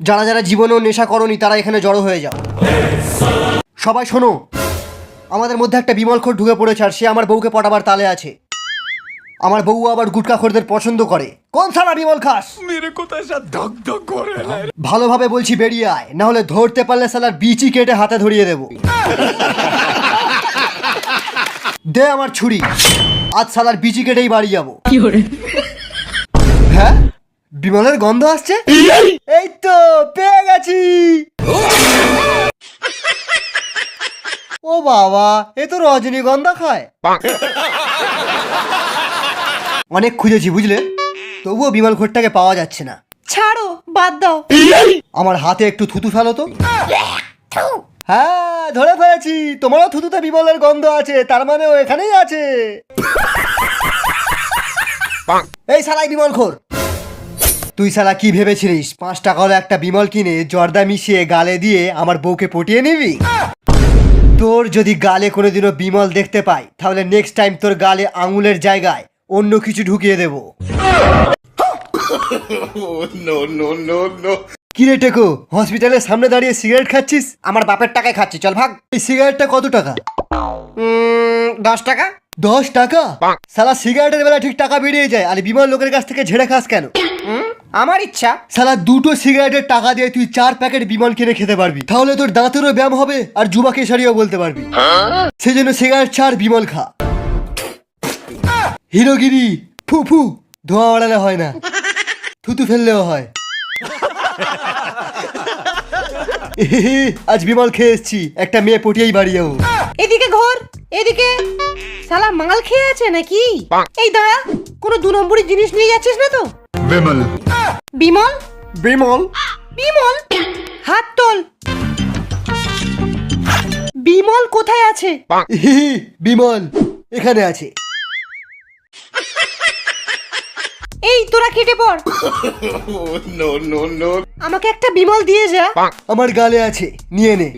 যারা যারা জীবনেও নেশা করনি তারা এখানে জড়ো হয়ে যাও। সবাই শোনো, আমাদের মধ্যে একটা বিমলখোর ঢুকে পড়েছে আর সে আমার বউকে পটাবার তালে আছে। আমার বউ আবার গুটখাখোরদের পছন্দ করে। কোন সারা বিমল খাস? ভালোভাবে বলছি বেরিয়ে আয়, না হলে ধরতে পারলে সালার বিচি কেটে হাতে ধরিয়ে দেব। দে আমার ছুরি, আজ সালার বিচি কেটেই বাড়ি যাবো। হ্যাঁ, বিমলের গন্ধ আসছে। এই তো পেয়ে গেছি। ও বাবা, এ তো রজনীগন্ধা খায়। অনেক খুঁজেছি বুঝলে, তবুও বিমল ঘোরটাকে পাওয়া যাচ্ছে না। ছাড়ো, বাদ দাও। আমার হাতে একটু থুতু ফেলো তো। হ্যাঁ, ধরে ফেলেছি, তোমারও থুতুতে বিমলের গন্ধ আছে, তার মানে ও এখানেই আছে। এই শালাই বিমল খোর, তুই শালা কি ভেবেছিলিস 5 টাকা হলে একটা বিমল কিনে জর্দা মিশিয়ে গালে দিয়ে আমার বউকে পটিয়ে নিবি? তোর যদি গালে কোনোদিনও বিমল দেখতে পাই, তাহলে নেক্সট টাইম তোর গালে আঙুলের জায়গায় অন্য কিছু ঢুকিয়ে দেব। কিরে টেকো, হসপিটালের সামনে দাঁড়িয়ে সিগারেট খাচ্ছিস? আমার বাপের টাকায় খাচ্ছি, চল ভাগ। এই সিগারেটটা কত টাকা? 10 টাকা। 10 টাকা? শালা সিগারেটের বেলা ঠিক টাকা বেরিয়ে যায়, আর বিমল লোকের কাছ থেকে ঝেড়ে খাস কেন? আমার ইচ্ছা। শালা 2টো সিগারেটের টাকা দিয়ে তুই 4 প্যাকেট বিমল কিনে খেতে পারবি, তাহলে তোর দাঁতেরও ব্যায়াম হবে আর যুবা কেশারিও বলতে পারবি। সেই জন্য সিগারেট ছাড়, বিমল খা। হিরোগিরি ফু ফু, ধোঁয়া ওড়ালে হয় না, থুতু ফেললেও হয়। আজ বিমল খেয়ে এসছি, একটা মেয়ে পটিয়েই বাড়ি যাবো। এদিকে ঘর, এদিকে। শালা মাল খেয়ে আছে নাকি? এই দাঁড়া, কোনো 2 নম্বরী জিনিস নিয়ে যাচ্ছিস না তো? বিমল। বিমল? বিমল? বিমল? হাত তোল। বিমল কোথায় আছে? বিমল এখানে আছে। এই তোরা কেটে পড়। আমাকে একটা বিমল দিয়ে যা। আমার গালে আছে, নিয়ে নে।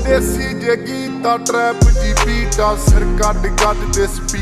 ਦੇਸੀ ਜੇ ਗੀਤਾ ਟਰੈਪ ਦੀ ਬੀਟਾ ਸਿਰ ਕੱਢ ਕੱਢ ਦੇ ਸਪੀਕਰ